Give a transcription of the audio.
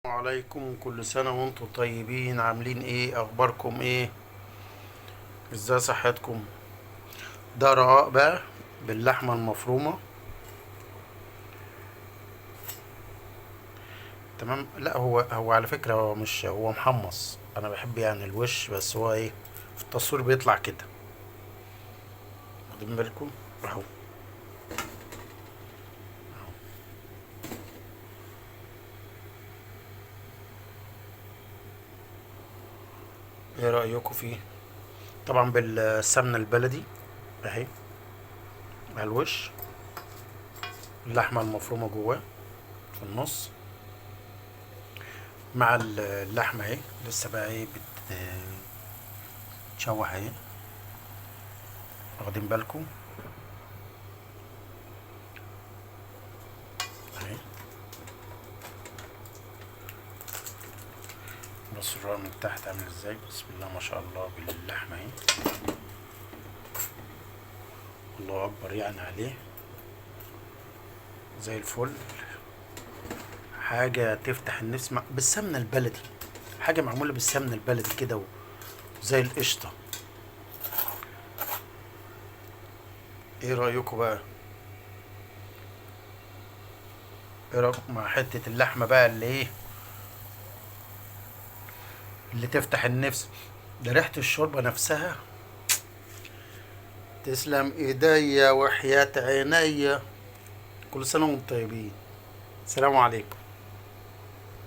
عليكم، كل سنة وانتم طيبين. عاملين ايه؟ اخباركم ايه؟ ازاي صحتكم؟ ده رقاق بقى باللحمة المفرومة. تمام. لا، هو على فكرة هو مش هو محمص. انا بحب يعني الوش، بس هو ايه، في التصوير بيطلع كده. واخدين بالكم؟ اهو. ايه رأيكم فيه؟ طبعا بالسمنة البلدي اهي على الوش، اللحمة المفرومة جواه في النص، مع اللحمة اهي لسه بقى ايه بتتشوح اهي. واخدين بالكم؟ اهي. بص الرق من تحت عامل ازاي، بسم الله ما شاء الله، باللحمة اهي. الله اكبر يعني عليه، زي الفل. حاجة تفتح النفس بالسمنة البلدي. حاجة معمولة بالسمنة البلدي كده وزي القشطة. ايه رأيكم بقى؟ ايه رأيكم مع حتة اللحمة بقى اللي ايه، اللي تفتح النفس؟ ده ريحة الشوربة نفسها. تسلم ايديا وحياة عينيا. كل سنة وانتم طيبين. السلام عليكم.